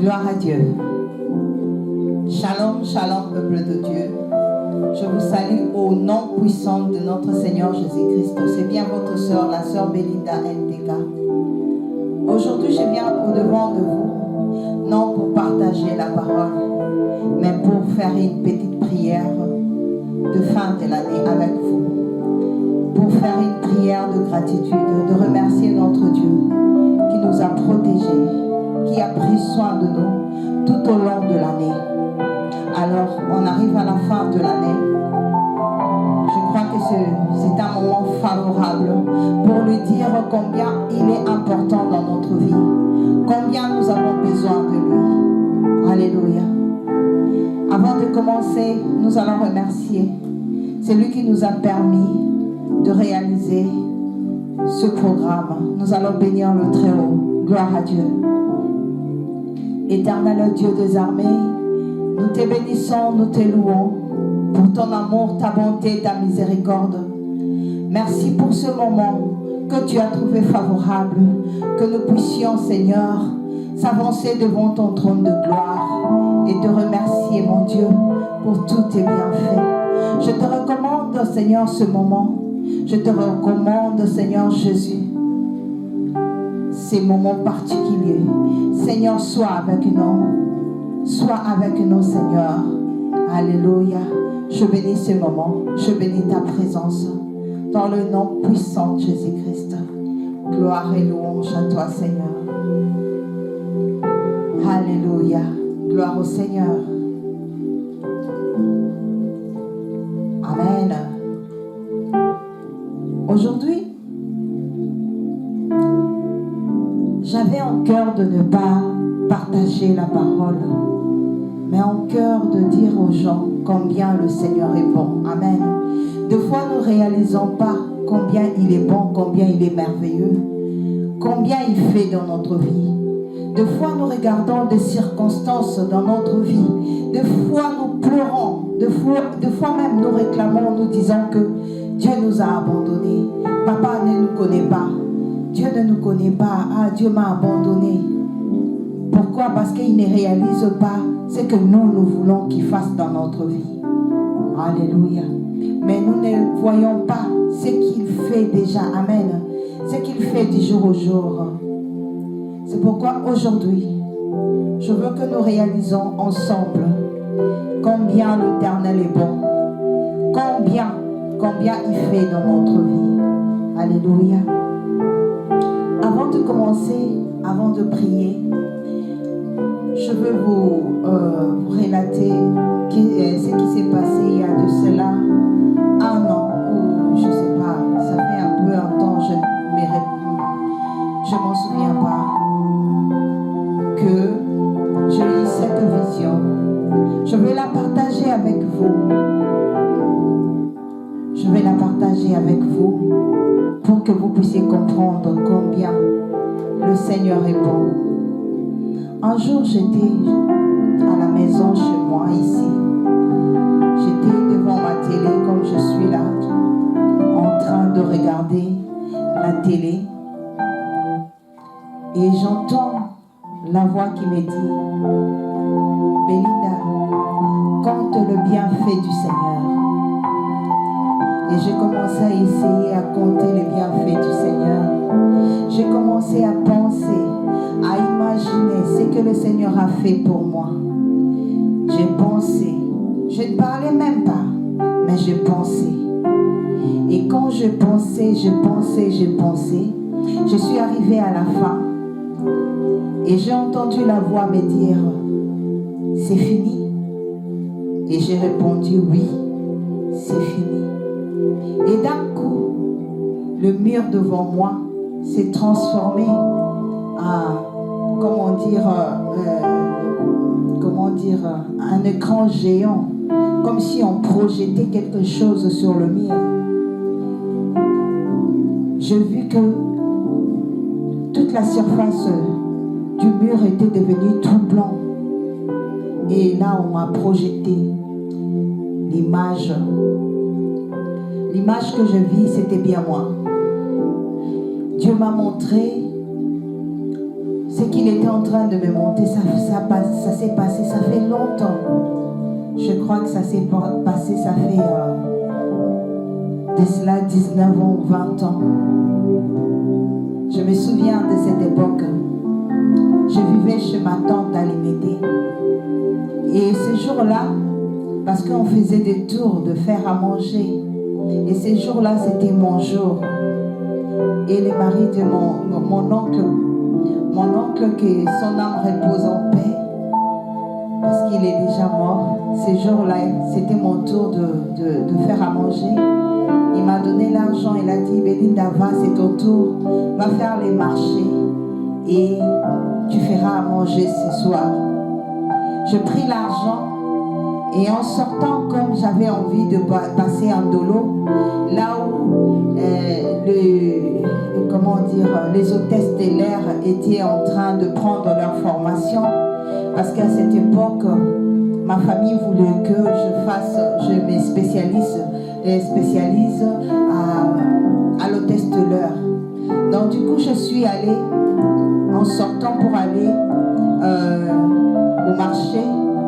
Gloire à Dieu. Shalom, shalom, peuple de Dieu. Je vous salue au nom puissant de notre Seigneur Jésus-Christ. C'est bien votre sœur, la sœur Belinda NTK. Aujourd'hui, je viens au-devant de vous, non pour partager la parole, mais pour faire une petite prière de fin de l'année avec vous. Pour faire une prière de gratitude, de remercier notre Dieu qui nous a protégés, qui a pris soin de nous tout au long de l'année. Alors, on arrive à la fin de l'année. Je crois que c'est un moment favorable pour lui dire combien il est important dans notre vie, combien nous avons besoin de lui. Alléluia. Avant de commencer, nous allons remercier celui qui nous a permis de réaliser ce programme. Nous allons bénir le Très-Haut. Gloire à Dieu. Éternel Dieu des armées, nous te bénissons, nous te louons pour ton amour, ta bonté, ta miséricorde. Merci pour ce moment que tu as trouvé favorable, que nous puissions, Seigneur, s'avancer devant ton trône de gloire et te remercier, mon Dieu, pour tous tes bienfaits. Je te recommande, Seigneur, ce moment. Je te recommande, Seigneur Jésus, ces moments particuliers. Seigneur, sois avec nous. Sois avec nous, Seigneur. Alléluia. Je bénis ce moment. Je bénis ta présence. Dans le nom puissant de Jésus-Christ. Gloire et louange à toi, Seigneur. Alléluia. Gloire au Seigneur. Amen. Aujourd'hui, j'avais en cœur de ne pas partager la parole, mais en cœur de dire aux gens combien le Seigneur est bon. Amen. Des fois, nous ne réalisons pas combien il est bon, combien il est merveilleux, combien il fait dans notre vie. Des fois, nous regardons des circonstances dans notre vie. Des fois, nous pleurons. Des fois même, nous réclamons, nous disons que Dieu nous a abandonnés. Papa ne nous connaît pas. Dieu ne nous connaît pas. Ah, Dieu m'a abandonné. Pourquoi? Parce qu'il ne réalise pas ce que nous voulons qu'il fasse dans notre vie. Alléluia. Mais nous ne voyons pas ce qu'il fait déjà. Amen. Ce qu'il fait du jour au jour. C'est pourquoi aujourd'hui, je veux que nous réalisons ensemble combien l'Éternel est bon. Combien il fait dans notre vie. Alléluia. Avant de commencer, avant de prier, je veux vous relater ce qui s'est passé il y a de cela un an, ou je ne sais pas, ça fait un peu un temps, je ne m'en souviens pas, que j'ai eu cette vision. Je vais la partager avec vous. Je vais la partager avec vous pour que vous puissiez comprendre combien le Seigneur est bon. Un jour, j'étais à la maison chez moi, ici. J'étais devant ma télé comme je suis là, en train de regarder la télé. Et j'entends la voix qui me dit: Belinda, compte le bienfait du Seigneur. Et j'ai commencé à essayer à compter les bienfaits du Seigneur. J'ai commencé à penser, à imaginer ce que le Seigneur a fait pour moi. J'ai pensé, je ne parlais même pas, mais j'ai pensé. Et quand je pensais, je suis arrivée à la fin. Et j'ai entendu la voix me dire: c'est fini. Et j'ai répondu: oui, c'est fini. Et d'un coup, le mur devant moi s'est transformé en, un écran géant, comme si on projetait quelque chose sur le mur. J'ai vu que toute la surface du mur était devenue tout blanc. Et là, on m'a projeté l'image. L'image que je vis, c'était bien moi. Dieu m'a montré ce qu'il était en train de me montrer, ça s'est passé, ça fait longtemps. Je crois que ça s'est passé, ça fait de cela 19 ans ou 20 ans. Je me souviens de cette époque. Je vivais chez ma tante à Limédé. Et ce jour-là, parce qu'on faisait des tours de faire à manger, et ce jour-là, c'était mon jour. Et le mari de mon oncle, que son âme repose en paix, parce qu'il est déjà mort. Ce jour-là, c'était mon tour de faire à manger. Il m'a donné l'argent, il a dit, Belinda, va, c'est ton tour, va faire les marchés et tu feras à manger ce soir. Je pris l'argent et en sortant, comme j'avais envie de passer en dolo, là où les hôtesses de l'air étaient en train de prendre leur formation, parce qu'à cette époque, ma famille voulait que je me spécialise à l'hôtesse de l'air. Donc du coup, je suis allée, en sortant pour aller au marché,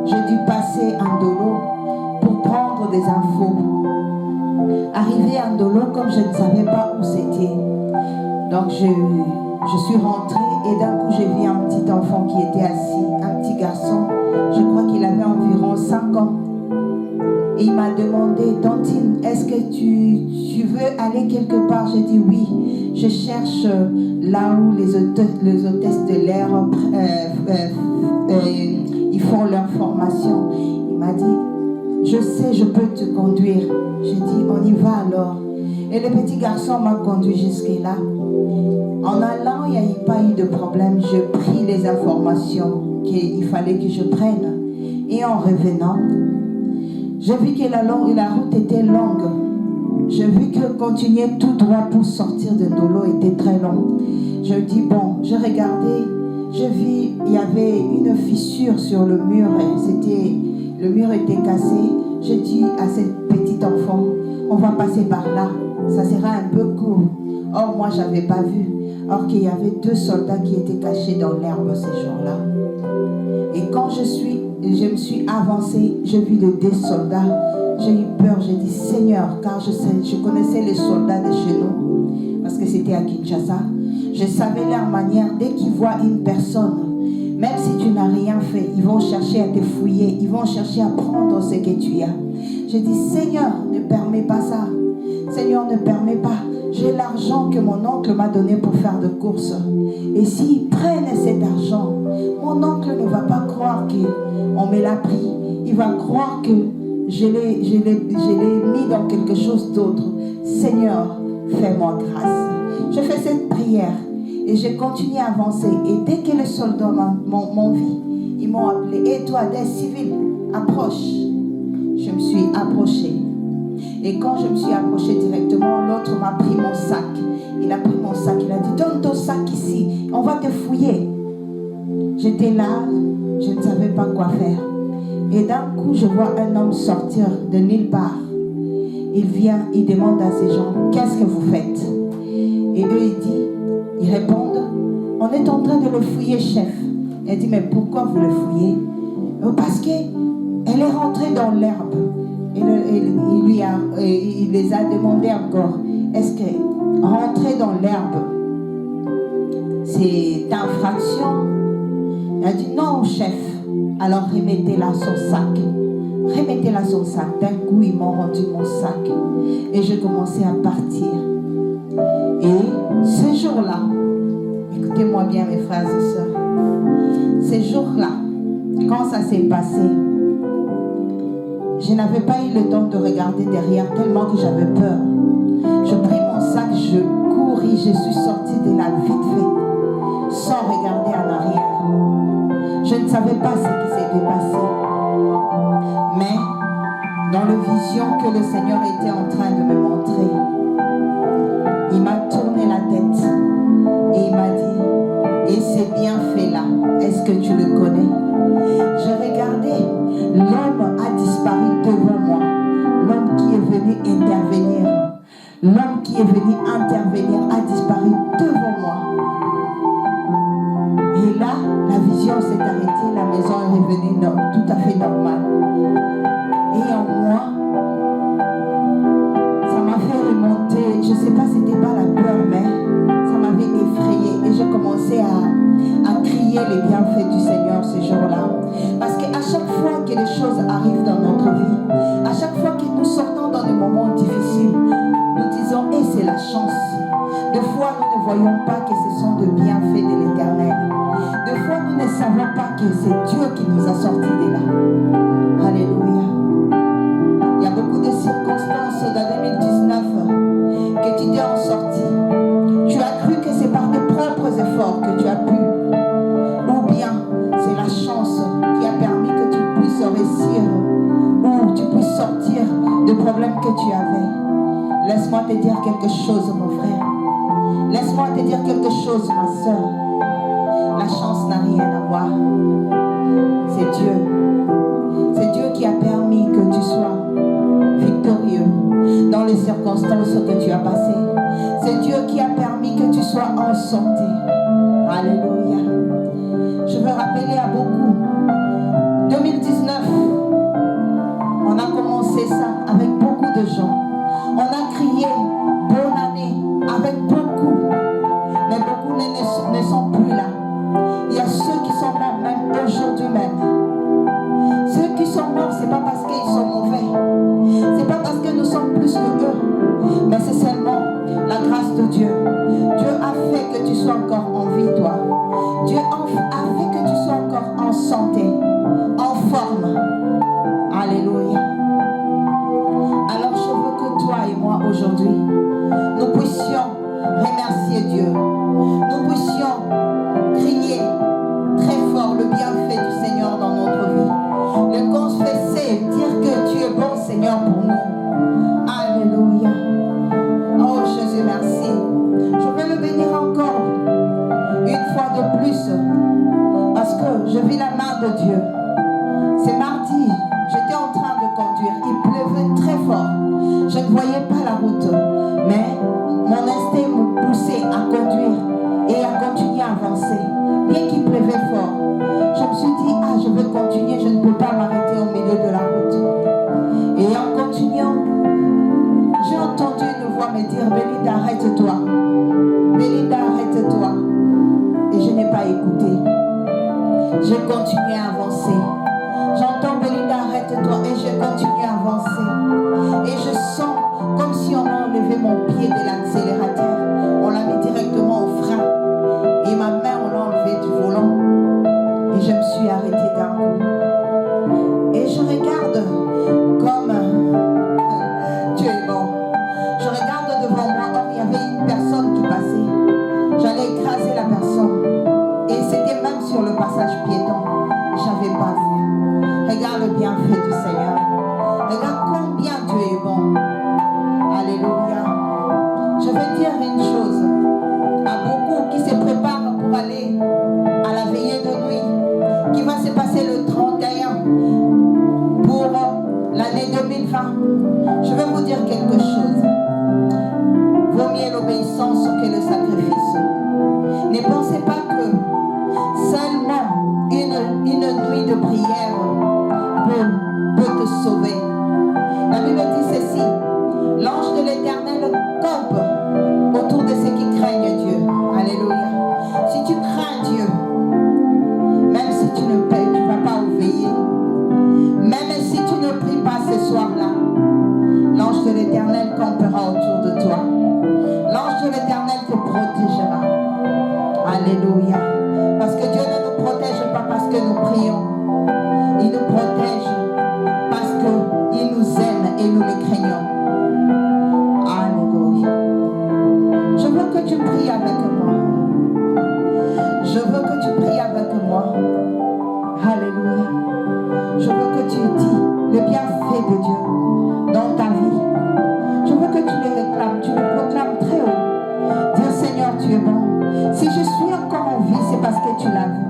j'ai dû passer en dolo pour prendre des infos. Arrivé en dolo, comme je ne savais pas où c'était, donc je suis rentrée et d'un coup j'ai vu un petit enfant qui était assis, un petit garçon, je crois qu'il avait environ 5 ans. Et il m'a demandé, Tantine, est-ce que tu veux aller quelque part? J'ai dit oui, je cherche là où les hôtesses de l'air ils font leur formation. Il m'a dit, je sais, je peux te conduire. J'ai dit, on y va alors. Et le petit garçon m'a conduit jusque-là. En allant, il n'y a pas eu de problème. J'ai pris les informations qu'il fallait que je prenne. Et en revenant, j'ai vu que la route était longue. J'ai vu que continuer tout droit pour sortir de Ndolo était très long. Je dis, bon, j'ai regardé, j'ai vu, il y avait une fissure sur le mur. Le mur était cassé. J'ai dit à ce petit enfant, on va passer par là. Ça sera un peu court. Or, moi, je n'avais pas vu. Or qu'il y avait 2 soldats qui étaient cachés dans l'herbe ce jour-là. Et quand je me suis avancée, j'ai vu les 2 soldats. J'ai eu peur, j'ai dit Seigneur, car je connaissais les soldats de chez nous, parce que c'était à Kinshasa. Je savais leur manière, dès qu'ils voient une personne, même si tu n'as rien fait, ils vont chercher à te fouiller, ils vont chercher à prendre ce que tu as. J'ai dit Seigneur, ne permets pas ça. Seigneur, ne permets pas. J'ai l'argent que mon oncle m'a donné pour faire des courses. Et s'ils prennent cet argent, mon oncle ne va pas croire qu'on me l'a pris. Il va croire que je l'ai mis dans quelque chose d'autre. Seigneur, fais-moi grâce. Je fais cette prière et j'ai continué à avancer. Et dès que les soldats m'ont vu, ils m'ont appelé. Et toi, des civils, approche. Je me suis approchée. Et quand je me suis approchée directement, l'autre m'a pris mon sac. Il a pris mon sac, il a dit, donne ton sac ici, on va te fouiller. J'étais là, je ne savais pas quoi faire. Et d'un coup, je vois un homme sortir de nulle part. Il vient, il demande à ces gens, qu'est-ce que vous faites? Et eux, ils répondent, on est en train de le fouiller, chef. Elle dit, mais pourquoi vous le fouillez? Parce qu'elle est rentrée dans l'herbe. Il les a demandé encore, est-ce que rentrer dans l'herbe, c'est infraction? Elle a dit, non, chef. Alors remettez-la son sac. Remettez-la son sac. D'un coup, ils m'ont rendu mon sac. Et je commençais à partir. Et ce jour-là, écoutez-moi bien mes frères et sœurs, ce jour-là, quand ça s'est passé, je n'avais pas eu le temps de regarder derrière tellement que j'avais peur. Je pris mon sac, je couris, je suis sortie de là vite fait, sans regarder en arrière. Je ne savais pas ce qui s'était passé. Mais dans la vision que le Seigneur était en train de me montrer, il m'a tourné la tête et il m'a dit, et c'est bien fait là, est-ce que tu le connais? Je regardais, l'homme a disparu devant moi, l'homme qui est venu intervenir. L'homme qui est venu intervenir a disparu devant moi. Et là, la vision s'est arrêtée, la maison est revenue tout à fait normale. Et en moi, ça m'a fait remonter, je ne sais pas, c'était pas la peur, mais ça m'avait effrayée. Et j'ai commencé à crier les bienfaits du Seigneur ce jour-là. Parce qu'à chaque fois que les choses arrivent dans notre vie, à chaque fois que nous sortons dans des moments difficiles, nous disons, et c'est la chance. Des fois, nous ne voyons pas que ce sont des bienfaits de l'Éternel. Des fois, nous ne savons pas que c'est Dieu qui nous a sortis de là. Alléluia. Il y a beaucoup de circonstances dans 2019 que tu t'es en sorti. Tu as cru que c'est par tes propres efforts que tu as pu. Ou bien, c'est la chance qui a permis que tu puisses réussir ou tu puisses sortir des problèmes que tu avais. Laisse-moi te dire quelque chose, mon frère. Laisse-moi te dire quelque chose, ma soeur. La chance n'a rien à voir. C'est Dieu. C'est Dieu qui a permis que tu sois victorieux dans les circonstances que tu as passées. C'est Dieu qui a permis que tu sois en santé. Alléluia. Je veux rappeler à beaucoup. 2019, on a commencé ça avec beaucoup de gens. On a crié bonne année avec beaucoup. Mais beaucoup ne sont plus là. Il y a ceux qui sont morts même aujourd'hui même. Ceux qui sont morts, ce n'est pas parce qu'ils sont mauvais. Ce n'est pas parce que nous sommes plus que eux. Mais c'est seulement la grâce de Dieu. Dieu a fait que tu sois encore en vie, toi. Dieu a fait que tu sois encore en santé, en forme. Alléluia. Alors je veux que toi et moi aujourd'hui, nous puissions remercier Dieu. Nous puissions crier très fort le bienfait du Seigneur dans notre vie. Le confesser, dire que tu es bon Seigneur pour nous. Alléluia. Oh Jésus, merci. Je vais le bénir encore une fois de plus parce que je vis la main de Dieu. C'est mardi, j'étais en train de conduire, il pleuvait très fort. Je ne voyais pas la route, mais mon instinct me poussait à conduire et à continuer à avancer. Bien qu'il pleuvait fort, je me suis dit, je vais continuer, je ne peux pas m'arrêter au milieu de la route. Et en continuant, j'ai entendu une voix me dire, Belinda, arrête-toi. Belinda, arrête-toi. Et je n'ai pas écouté. J'ai continué à avancer. J'entends Belinda, arrête-toi. Et j'ai continué à avancer. Et je sens comme si on a enlevé mon pied de l'accélérateur. On l'a mis directement au frein. Et ma main, on l'a enlevé du volant. Et je me suis arrêtée d'un coup. Et je regarde comme Dieu est bon. Je regarde devant moi. Or, il y avait une personne qui passait. J'allais écraser la personne. Et c'était même sur le passage piéton. Je n'avais pas vu. Regarde le bienfait du Seigneur. Regarde combien Dieu est bon. Alléluia. Je vais dire une chose à beaucoup qui se préparent pour aller à la veillée de nuit qui va se passer le 31 pour l'année 2020. Je vais vous dire quelque chose. Vaut mieux l'obéissance que le sacrifice. Ne pensez pas que seulement une nuit de prière peut te sauver. La Bible dit ceci: l'ange de l'Éternel campe autour de ceux qui craignent Dieu. Alléluia. Si tu crains Dieu, même si tu ne payes, tu ne vas pas veiller. Même si tu ne pries pas ce soir-là, l'ange de l'Éternel campera autour de toi. L'ange de l'Éternel te protégera. Alléluia. Parce que Dieu ne nous protège pas parce que nous prions. Il nous protège parce qu'il nous aime et nous le craignons. Alléluia. Je veux que tu pries avec moi. Je veux que tu pries avec moi. Alléluia. Je veux que tu dis le bienfait de Dieu dans ta vie. Je veux que tu le réclames, tu le proclames très haut. Dis Seigneur, tu es bon. Si je suis encore en vie, c'est parce que tu l'as vu.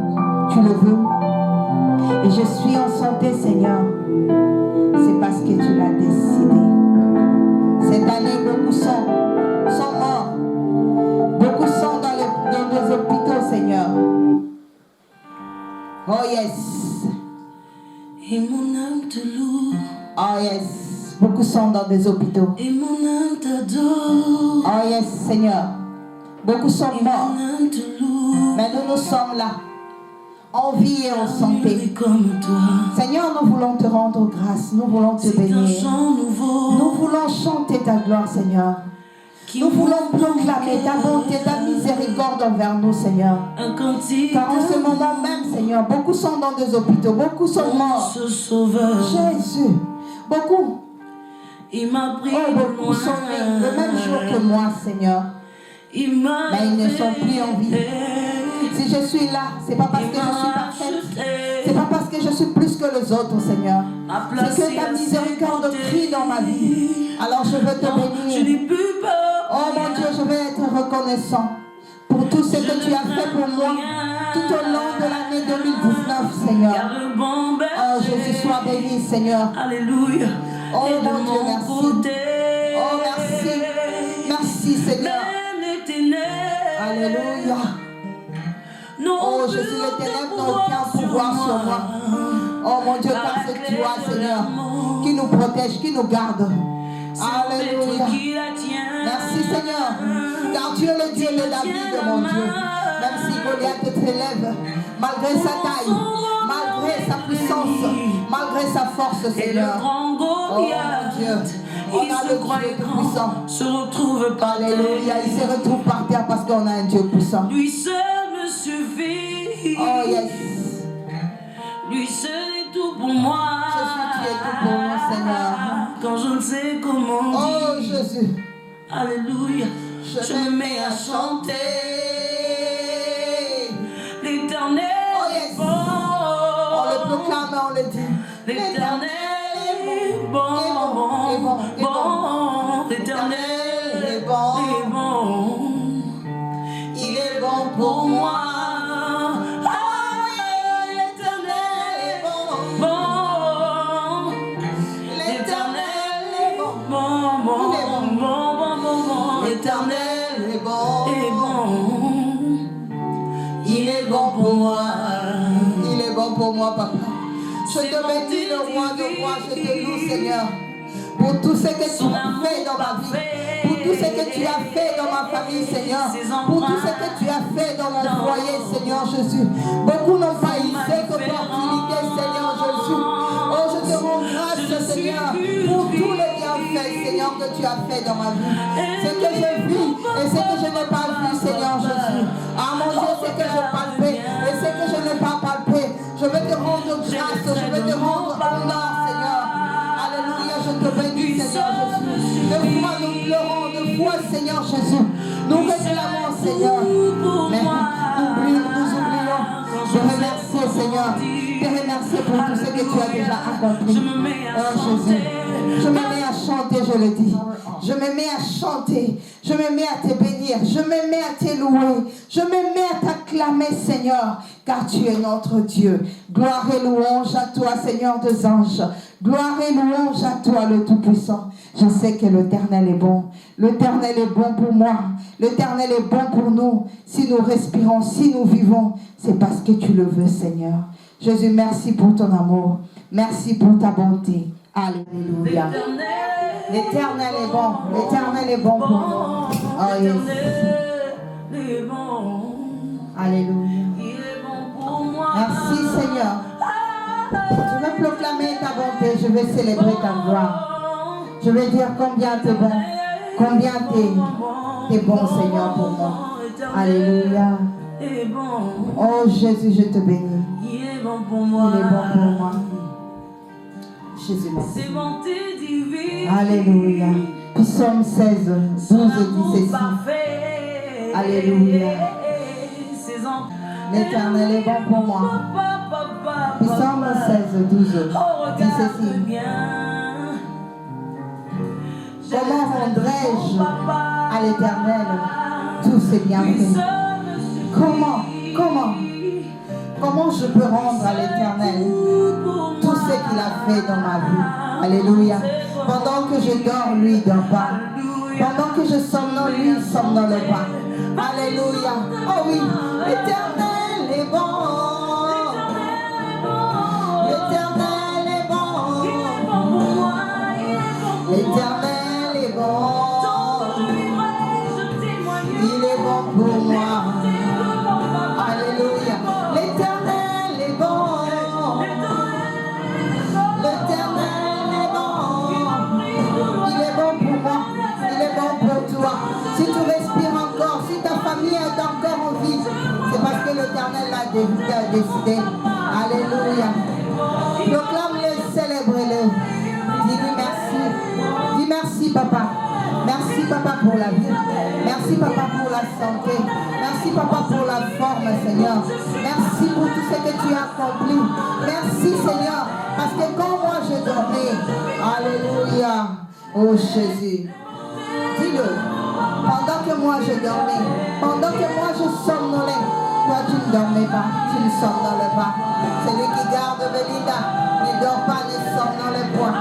Tu le veux. Et je suis en santé, Seigneur. C'est parce que tu l'as décidé. Cette année, beaucoup sont morts. Beaucoup sont dans les hôpitaux, Seigneur. Oh yes. Et mon âme te loue. Oh yes. Beaucoup sont dans des hôpitaux. Et mon âme t'adore. Oh yes, Seigneur. Beaucoup sont Et morts. mon âme te loue. Mais nous sommes là. En vie et en santé. Comme toi. Seigneur, nous voulons te rendre grâce. Nous voulons te bénir. Nous voulons chanter ta gloire, Seigneur. Nous voulons proclamer ta bonté, ta miséricorde envers nous, Seigneur. Car en ce moment même, Seigneur, beaucoup sont dans des hôpitaux, beaucoup sont morts. Jésus, beaucoup. Beaucoup sont nés le même jour que moi, Seigneur. Mais ils ne sont plus en vie. Si je suis là, c'est pas parce que je suis parfaite. C'est pas parce que je suis plus que les autres, Seigneur. C'est que ta miséricorde crie dans ma vie. Alors je veux te bénir. Oh mon Dieu, je vais être reconnaissant pour tout ce que tu as fait pour moi tout au long de l'année 2019, Seigneur. Oh Jésus, sois béni, Seigneur. Alléluia. Oh mon Dieu, merci. Oh merci. Merci, Seigneur. Alléluia. Oh Jésus, les ténèbres n'ont aucun pouvoir sur moi. Oh mon Dieu, car c'est toi, Seigneur, qui nous protège, qui nous garde. Alléluia. Merci, Seigneur, car tu es le Dieu de David, mon Dieu. Même si Goliath t'élève, malgré sa taille, malgré sa puissance, malgré sa force, Seigneur. Oh mon Dieu, on a le Dieu puissant. Alléluia, il se retrouve par terre parce qu'on a un Dieu puissant. Lui seul me suffit. Oh yes. Lui seul est tout pour moi. Jésus, tu es tout pour moi, Seigneur. Quand je ne sais comment dire. Oh Jésus. Alléluia. Je me mets à chanter. L'Éternel est bon. On le proclame, on le dit. L'Éternel est bon. L'Éternel est bon. Il est bon pour moi. L'Éternel est bon. Il est bon pour moi. Il est bon pour moi, papa. Je te bénis, le roi de rois. Je te loue, Seigneur, pour tout ce que tu as fait dans ma vie, pour tout ce que tu as fait dans ma famille, Seigneur, pour tout ce que tu as fait dans mon foyer, Seigneur Jésus. Beaucoup n'ont pas eu cette opportunité, Seigneur Jésus. Oh, je te rends grâce, Seigneur, pour tous les bienfaits, Seigneur, que tu as fait dans ma vie. Ce que je vis et ce que je n'ai pas vu, Seigneur Jésus. Ah mon Dieu, ce que je palpais et ce que je n'ai pas palpé. Je veux te rendre grâce, je veux te rendre honneur, Seigneur. Alléluia, je te bénis, Seigneur Jésus. Deux fois nous pleurons, deux fois, Seigneur Jésus. Nous réclamons, Seigneur. Mais nous oublions. Je remercie, Seigneur. Je te remercie pour tout ce que tu as déjà accompli. Oh Jésus. Je me mets à chanter, je le dis. Je me mets à chanter. Je me mets à te bénir. Je me mets à te louer. Je me mets à t'acclamer, Seigneur, car tu es notre Dieu. Gloire et louange à toi, Seigneur des anges. Gloire et louange à toi, le Tout-Puissant. Je sais que l'Éternel est bon. L'Éternel est bon pour moi. L'Éternel est bon pour nous. Si nous respirons, si nous vivons, c'est parce que tu le veux, Seigneur. Jésus, merci pour ton amour. Merci pour ta bonté. Alléluia. L'Éternel est bon. L'Éternel est bon pour nous. Oh yes. Alléluia. Merci Seigneur. Je vais proclamer ta bonté. Je vais célébrer ta gloire. Je vais dire combien tu es bon. Combien tu es bon, Seigneur, pour moi. Alléluia. Oh Jésus, je te bénis. Il est bon pour moi. Il est bon pour moi. Jésus, merci. Alléluia. Psaume 16, 12 dit ceci. Alléluia. L'Éternel est bon pour moi. Psaume 16, 12 dit ceci. Comment rendrai-je à l'Éternel tous ses bienfaits? Comment je peux rendre à l'Éternel tout ce qu'il a fait dans ma vie? Alléluia. Pendant que je dors, lui ne dort pas. Pendant que je somnole, lui ne somnole pas. Alléluia. Oh oui, l'Éternel est bon. décidé. Alléluia. Proclame-le, célèbre-le. Dis-lui merci. Dis merci, papa. Merci, papa, pour la vie. Merci, papa, pour la santé. Merci, papa, pour la forme, Seigneur. Merci pour tout ce que tu as accompli. Merci, Seigneur, parce que quand moi je dormais, alléluia, oh Jésus, dis-le, pendant que moi je dormais, pendant que moi je somnolais, toi tu ne dormais pas, tu ne somnolais pas. Celui qui garde Belinda ne dort pas, ne somnole point.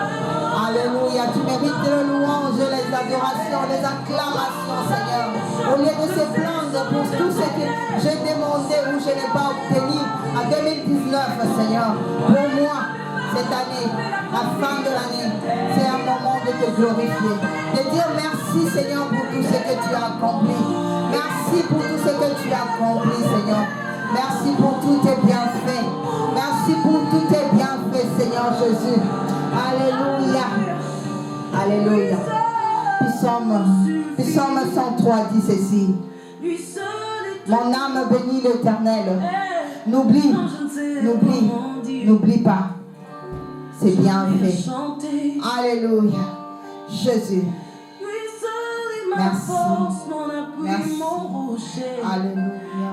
Alléluia, tu mérites le louange, les adorations, les acclamations, Seigneur. Au lieu de se plaindre pour tout ce que j'ai demandé ou je n'ai pas obtenu en 2019, Seigneur. Pour moi, cette année, la fin de l'année, c'est un moment de te glorifier. De dire merci, Seigneur, pour tout ce que tu as accompli. Merci pour tout ce que tu as accompli, Seigneur. Merci pour tous tes bienfaits. Merci pour tous tes bienfaits, Seigneur Jésus. Alléluia. Alléluia. Psaume 103 dit ceci. Mon âme bénit l'Éternel. N'oublie pas. C'est bien fait. Alléluia. Jésus. Merci. Merci. Alléluia.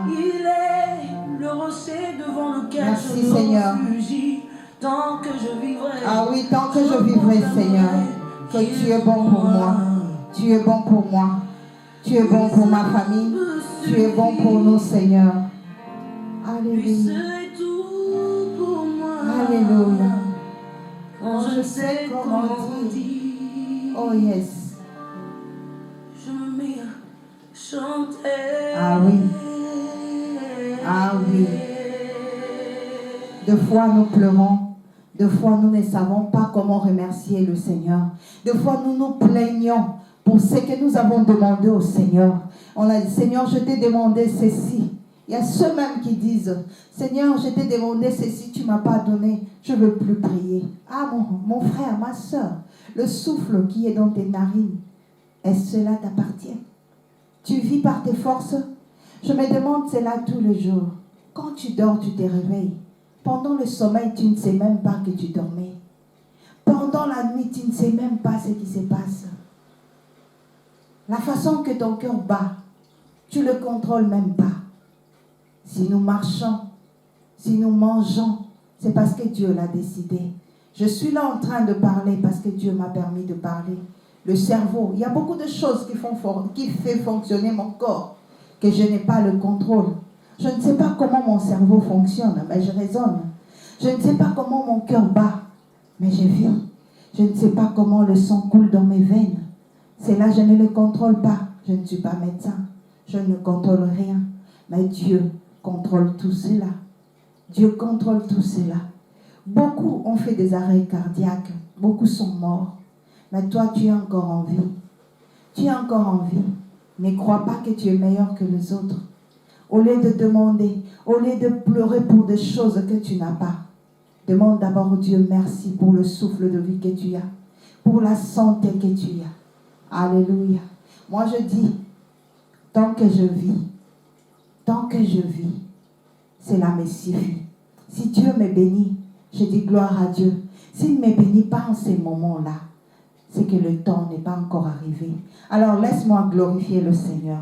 Il est le rocher devant lequel merci, je me Seigneur. réfugie. Tant que je vivrai. Ah oui, tant que je vivrai, Seigneur, que tu es bon pour moi. Tu es bon pour moi. Tu es bon pour ma famille. Tu es bon pour nous, Seigneur. Alléluia. Alléluia. Quand je sais comment dire. Oh yes. Je me mets à chanter. Ah oui. Ah oui. Deux fois nous pleurons. Deux fois nous ne savons pas comment remercier le Seigneur. Deux fois nous nous plaignons pour ce que nous avons demandé au Seigneur. On a dit, Seigneur, je t'ai demandé ceci. Il y a ceux-mêmes qui disent, Seigneur, je t'ai demandé ceci, tu ne m'as pas donné, je ne veux plus prier. Ah mon frère, ma soeur, le souffle qui est dans tes narines, est-ce cela t'appartient? Tu vis par tes forces? Je me demande cela tous les jours. Quand tu dors, tu te réveilles. Pendant le sommeil, tu ne sais même pas que tu dormais. Pendant la nuit, tu ne sais même pas ce qui se passe. La façon que ton cœur bat, tu ne le contrôles même pas. Si nous marchons, si nous mangeons, c'est parce que Dieu l'a décidé. Je suis là en train de parler parce que Dieu m'a permis de parler. Le cerveau, il y a beaucoup de choses qui font fonctionner mon corps, que je n'ai pas le contrôle. Je ne sais pas comment mon cerveau fonctionne, mais je raisonne. Je ne sais pas comment mon cœur bat, mais je vis. Je ne sais pas comment le sang coule dans mes veines. C'est là, je ne le contrôle pas. Je ne suis pas médecin. Je ne contrôle rien. Mais Dieu contrôle tout cela. Dieu contrôle tout cela. Beaucoup ont fait des arrêts cardiaques. Beaucoup sont morts. Mais toi, tu es encore en vie. Tu es encore en vie. Ne crois pas que tu es meilleur que les autres. Au lieu de demander, au lieu de pleurer pour des choses que tu n'as pas, demande d'abord au Dieu merci pour le souffle de vie que tu as, pour la santé que tu as. Alléluia. Moi je dis, tant que je vis, cela me suffit. Si Dieu me bénit, je dis gloire à Dieu. S'il ne me bénit pas en ces moments-là, c'est que le temps n'est pas encore arrivé. Alors laisse-moi glorifier le Seigneur.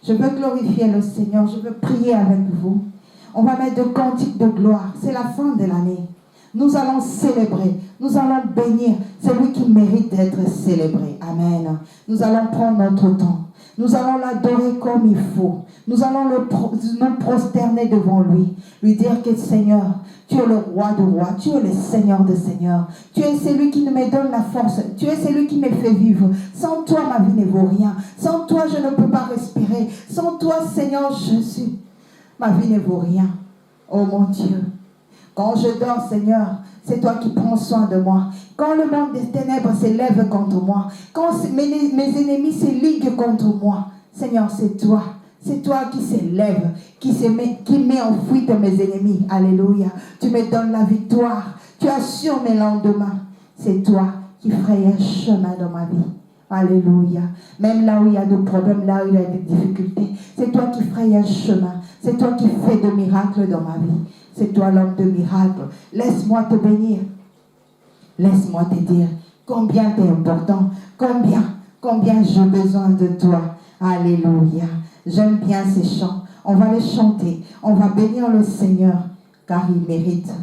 Je veux glorifier le Seigneur, je veux prier avec vous. On va mettre de cantiques de gloire. C'est la fin de l'année. Nous allons célébrer, nous allons bénir celui qui mérite d'être célébré. Amen. Nous allons prendre notre temps. Nous allons l'adorer comme il faut. Nous allons nous prosterner devant lui. Lui dire que Seigneur, tu es le roi de rois. Tu es le Seigneur de seigneurs. Tu es celui qui me donne la force. Tu es celui qui me fait vivre. Sans toi, ma vie ne vaut rien. Sans toi, je ne peux pas respirer. Sans toi, Seigneur Jésus, ma vie ne vaut rien. Oh mon Dieu. Quand je dors, Seigneur, c'est toi qui prends soin de moi. Quand le monde des ténèbres s'élève contre moi, quand mes ennemis se liguent contre moi, Seigneur, c'est toi. C'est toi qui s'élève, qui met en fuite mes ennemis. Alléluia. Tu me donnes la victoire. Tu assures mes lendemains. C'est toi qui fraye un chemin dans ma vie. Alléluia. Même là où il y a des problèmes, là où il y a des difficultés, c'est toi qui frayes un chemin. C'est toi qui fais de miracles dans ma vie. C'est toi l'homme de miracles. Laisse-moi te bénir. Laisse-moi te dire combien tu es important. Combien j'ai besoin de toi. Alléluia. J'aime bien ces chants. On va les chanter. On va bénir le Seigneur car il mérite.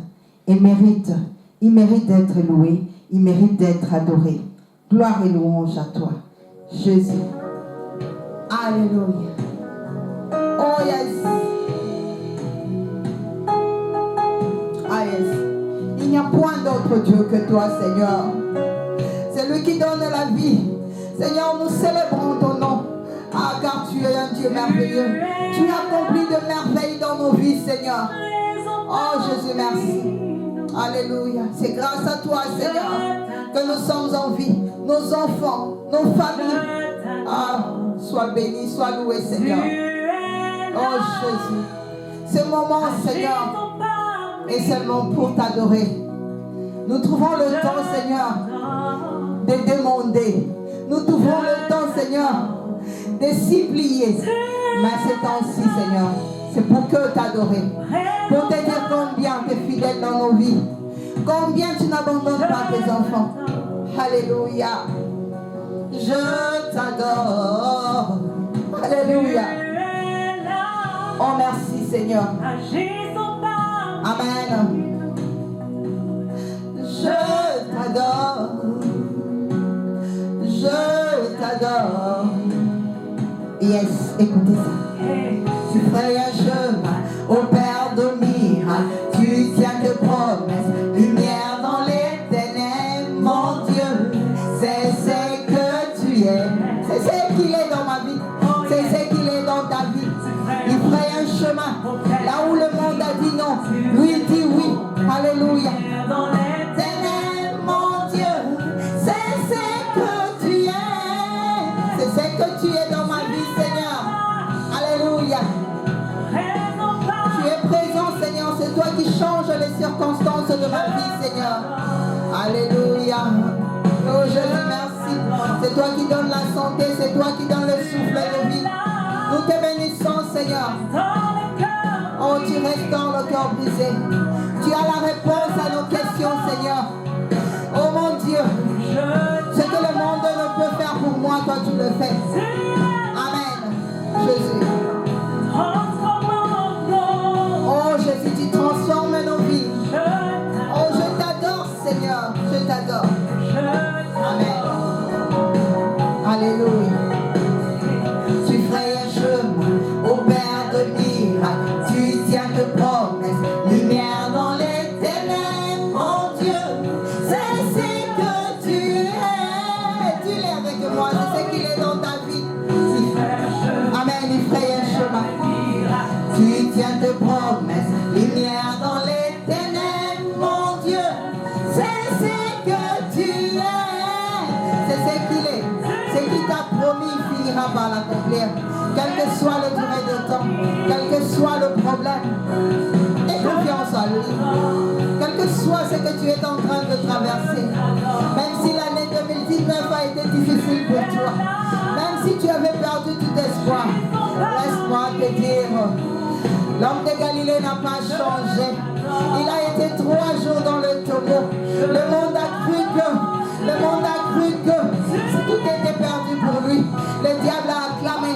Il mérite d'être loué. Il mérite d'être adoré. Gloire et louange à toi, Jésus. Alléluia. Oh yes. Ah yes. Il n'y a point d'autre Dieu que toi, Seigneur. C'est lui qui donne la vie. Seigneur, nous célébrons ton nom. Ah, car tu es un Dieu merveilleux. Tu accomplis de merveilles dans nos vies, Seigneur. Oh Jésus, merci. Alléluia. C'est grâce à toi, Seigneur, que nous sommes en vie. Nos enfants, nos familles. Ah, sois béni, sois loué, Seigneur. Oh Jésus. Ce moment, Seigneur, est seulement pour t'adorer. Nous trouvons le temps, Seigneur, de demander. Nous trouvons le temps, Seigneur, de s'y plier. Mais ce temps-ci, Seigneur, c'est pour que t'adorer. Pour te dire combien tu es fidèle dans nos vies. Combien tu n'abandonnes pas tes enfants. Alléluia. Je t'adore. Alléluia. Oh, merci, Seigneur. Amen. Je t'adore. Je t'adore. Yes, écoutez ça. Tu ferais un chemin au Père de miracles. Tu tiens tes promesses. Lumière dans les ténèbres, mon Dieu. C'est ce que tu es. C'est ce qu'il est dans ma vie. C'est ce qu'il est dans ta vie. Il ferait un chemin là où le monde a dit non. Lui il dit oui. Alléluia. Ténèbres, mon Dieu. C'est ce que tu es. C'est ce que tu es dans ma vie, Seigneur. Alléluia. Tu es présent, Seigneur. C'est toi qui changes les circonstances de ma vie, Seigneur. Alléluia. Oh Jésus, merci. C'est toi qui donnes la santé. C'est toi qui donnes le souffle de vie. Nous te bénissons, Seigneur. Oh, tu restaures le cœur brisé. Tu as la réponse à nos questions, Seigneur. Oh mon Dieu. Ce que le monde ne peut faire pour moi, toi tu le fais. Amen. Jésus. Oh Jésus, tu transformes nos vies. Oh, je t'adore, Seigneur. Je t'adore. Amen. Alléluia. Tu ferais un chemin au Père de miracles. Tu tiens tes promesses. Lumière dans les ténèbres, mon Dieu. C'est ce que tu es. Tu l'es avec moi. C'est ce qu'il est dans ta vie. Amen. Il ferait un chemin. Tu tiens tes promesses. Lumière dans les ténèbres, mon Dieu. C'est ce que tu es. C'est ce qu'il est. Ce qu'il t'a promis, il finira par l'accomplir. Quel que soit le durée de temps, quel que soit le problème, aie confiance en lui. Quel que soit ce que tu es en train de traverser, même si l'année 2019 a été difficile pour toi, même si tu avais perdu tout espoir, laisse-moi te dire, l'homme de Galilée n'a pas changé. Il a été 3 jours dans le tombeau. Le monde a cru que tout était perdu pour lui. Le diable a acclamé.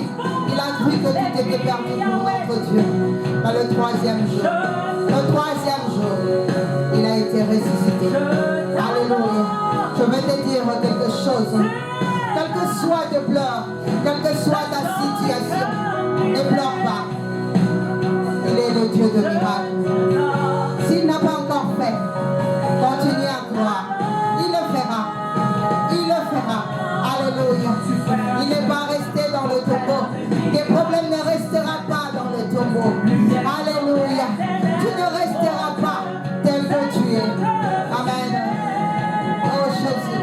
Il a cru que tout était perdu pour notre Dieu. Mais le 3e jour, il a été ressuscité. Alléluia. Je vais te dire quelque chose. Quel que soit tes pleurs, quelle que soit ta situation, ne pleure pas. Il est le Dieu de miracles. S'il n'a pas encore fait, continue à croire. Il le fera. Il le fera. Alléluia. Il n'est pas resté dans le tombeau. Tes problèmes ne resteront pas dans le tombeau. Alléluia. Tu ne resteras pas tel que tu es. Amen. Oh Jésus.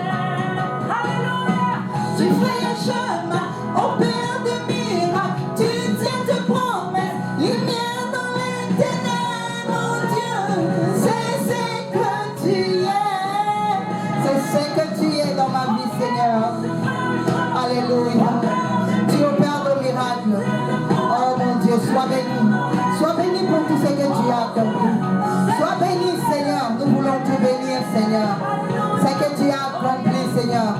Tu fais un chemin au Père de miracles. Tu tiens tes promesses. Lumière dans les ténèbres, mon Dieu. Seigneur. C'est que tu as accompli, Seigneur.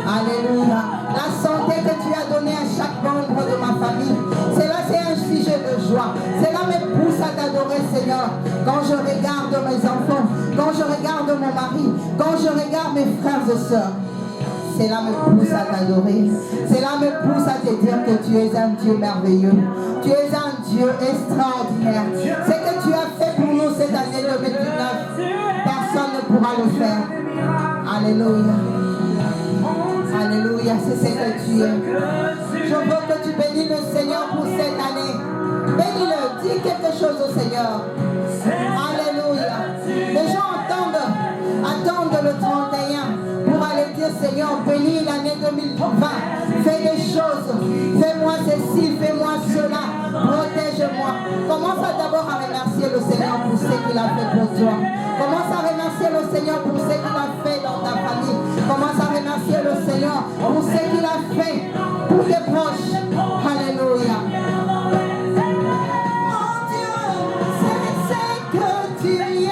Alléluia. La santé que tu as donnée à chaque membre de ma famille, cela c'est un sujet de joie. Cela me pousse à t'adorer, Seigneur. Quand je regarde mes enfants, quand je regarde mon mari, quand je regarde mes frères et sœurs, cela me pousse à t'adorer. Cela me pousse à te dire que tu es un Dieu merveilleux. Tu es un Dieu extraordinaire. Ce que tu as fait pour nous cette année 2019, personne ne pourra le faire. Alléluia. Alléluia, c'est ce que tu es. Je veux que tu bénis le Seigneur pour cette année. Bénis-le, dis quelque chose au Seigneur. Alléluia. Les gens attendent le 31 pour aller dire Seigneur, bénis l'année 2020. Fais des choses. Fais-moi ceci, fais-moi cela. Protège-moi. Commence d'abord à remercier le Seigneur pour ce qu'il a fait pour toi. Commence à remercier le Seigneur pour ce qu'il a fait dans ta famille. Commence à remercier le Seigneur pour ce qu'il a fait pour tes proches. Alléluia. Mon Dieu, c'est ce que tu es.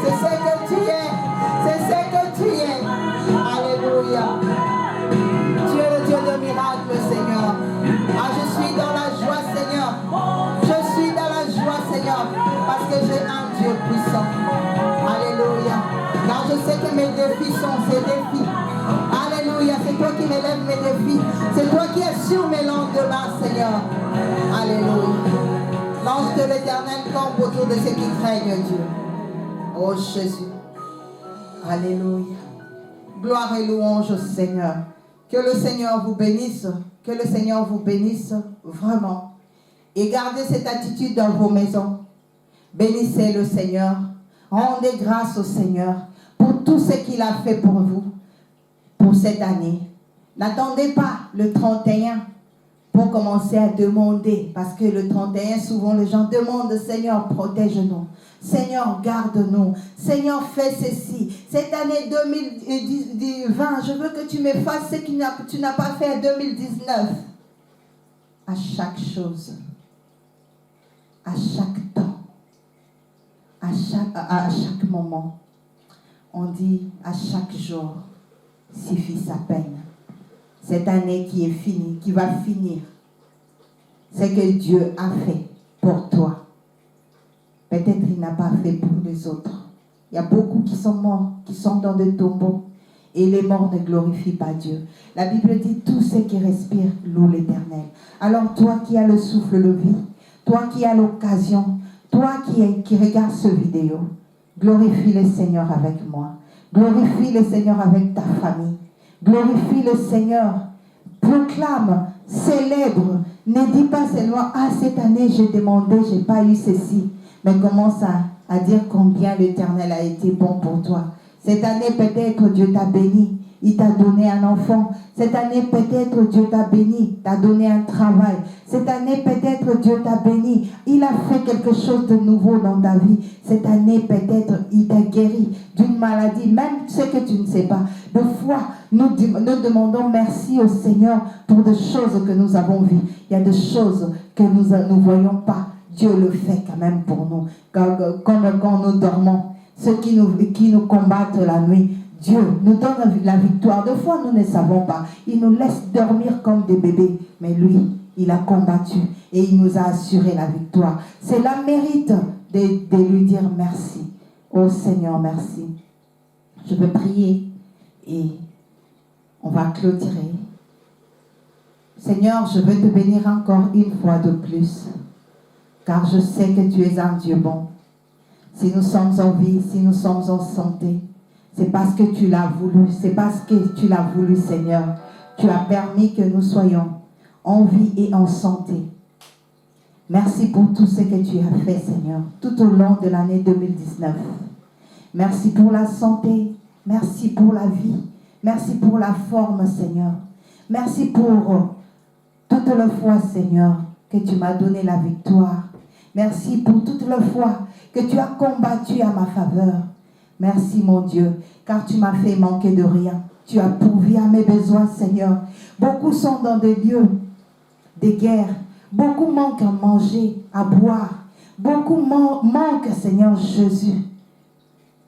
C'est ce que tu es. C'est ce que tu es. Alléluia. Tu es le Dieu de miracles, Seigneur. Ah, je suis dans la joie, Seigneur. Je suis dans la joie, Seigneur, parce que j'ai un Dieu puissant. Alléluia. Car je sais que mes défis sont ces défis. Alléluia. C'est toi qui m'élèves mes défis. C'est toi qui assures mes lendemains, Seigneur. Alléluia. L'ange de l'Éternel campe autour de ceux qui craignent Dieu. Oh Jésus. Alléluia. Gloire et louange au Seigneur. Que le Seigneur vous bénisse. Que le Seigneur vous bénisse vraiment. Et gardez cette attitude dans vos maisons. Bénissez le Seigneur. Rendez grâce au Seigneur pour tout ce qu'il a fait pour vous, pour cette année. N'attendez pas le 31 pour commencer à demander. Parce que le 31, souvent les gens demandent, Seigneur, protège-nous. Seigneur, garde-nous. Seigneur, fais ceci. Cette année 2020, je veux que tu me fasses ce que tu n'as pas fait en 2019. À chaque chose, à chaque temps, à chaque moment, on dit à chaque jour, suffit sa peine. Cette année qui est finie, qui va finir, c'est que Dieu a fait pour toi. Peut-être il n'a pas fait pour les autres. Il y a beaucoup qui sont morts, qui sont dans des tombeaux. Et les morts ne glorifient pas Dieu. La Bible dit, tous ceux qui respirent louent l'Éternel. Alors toi qui as le souffle de vie, toi qui as l'occasion, toi qui regardes cette vidéo, glorifie le Seigneur avec moi. Glorifie le Seigneur avec ta famille. Glorifie le Seigneur. Proclame, célèbre. Ne dis pas seulement, ah cette année j'ai demandé, j'ai pas eu ceci. Mais commence à dire combien l'Éternel a été bon pour toi. Cette année, peut-être Dieu t'a béni. Il t'a donné un enfant. Cette année, peut-être Dieu t'a béni. T'a donné un travail. Cette année, peut-être Dieu t'a béni. Il a fait quelque chose de nouveau dans ta vie. Cette année, peut-être il t'a guéri d'une maladie, même ce que tu ne sais pas. De fois, nous demandons merci au Seigneur pour des choses que nous avons vues. Il y a des choses que nous ne voyons pas. Dieu le fait quand même pour nous. Comme quand nous dormons, ceux qui nous combattent la nuit, Dieu nous donne la victoire. Des fois, nous ne savons pas. Il nous laisse dormir comme des bébés. Mais lui, il a combattu et il nous a assuré la victoire. Cela mérite de lui dire merci. Oh Seigneur, merci. Je veux prier et on va clôturer. Seigneur, je veux te bénir encore une fois de plus. Car je sais que tu es un Dieu bon. Si nous sommes en vie, si nous sommes en santé, c'est parce que tu l'as voulu. C'est parce que tu l'as voulu, Seigneur. Tu as permis que nous soyons en vie et en santé. Merci pour tout ce que tu as fait, Seigneur, tout au long de l'année 2019. Merci pour la santé. Merci pour la vie. Merci pour la forme, Seigneur. Merci pour toute la foi, Seigneur, que tu m'as donné la victoire. Merci pour toute la fois que tu as combattu à ma faveur. Merci mon Dieu, car tu m'as fait manquer de rien. Tu as pourvu à mes besoins, Seigneur. Beaucoup sont dans des lieux de guerre. Beaucoup manquent à manger, à boire. Beaucoup manquent, Seigneur Jésus,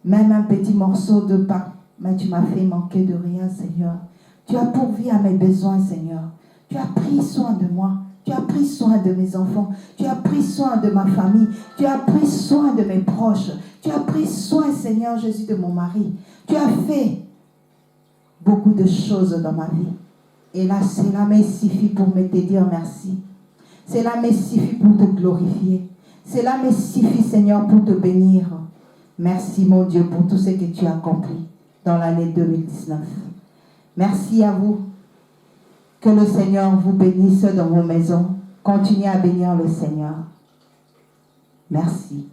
même un petit morceau de pain, mais tu m'as fait manquer de rien, Seigneur. Tu as pourvu à mes besoins, Seigneur. Tu as pris soin de moi. Tu as pris soin de mes enfants. Tu as pris soin de ma famille. Tu as pris soin de mes proches. Tu as pris soin, Seigneur Jésus, de mon mari. Tu as fait beaucoup de choses dans ma vie. Et là, cela me suffit pour me te dire merci. Cela me suffit pour te glorifier. Cela me suffit, Seigneur, pour te bénir. Merci, mon Dieu, pour tout ce que tu as accompli dans l'année 2019. Merci à vous. Que le Seigneur vous bénisse dans vos maisons. Continuez à bénir le Seigneur. Merci.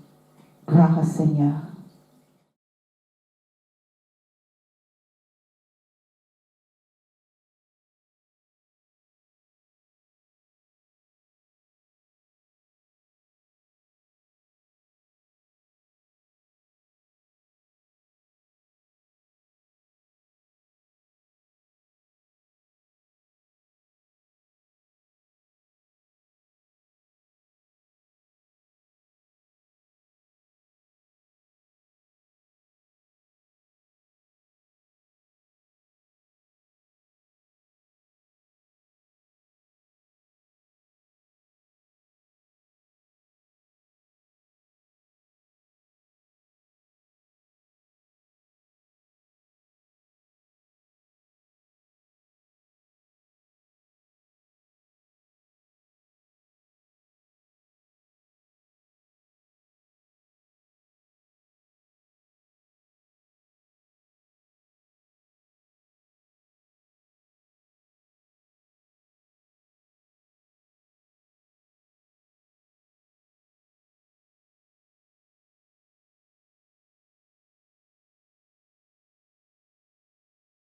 Gloire au Seigneur.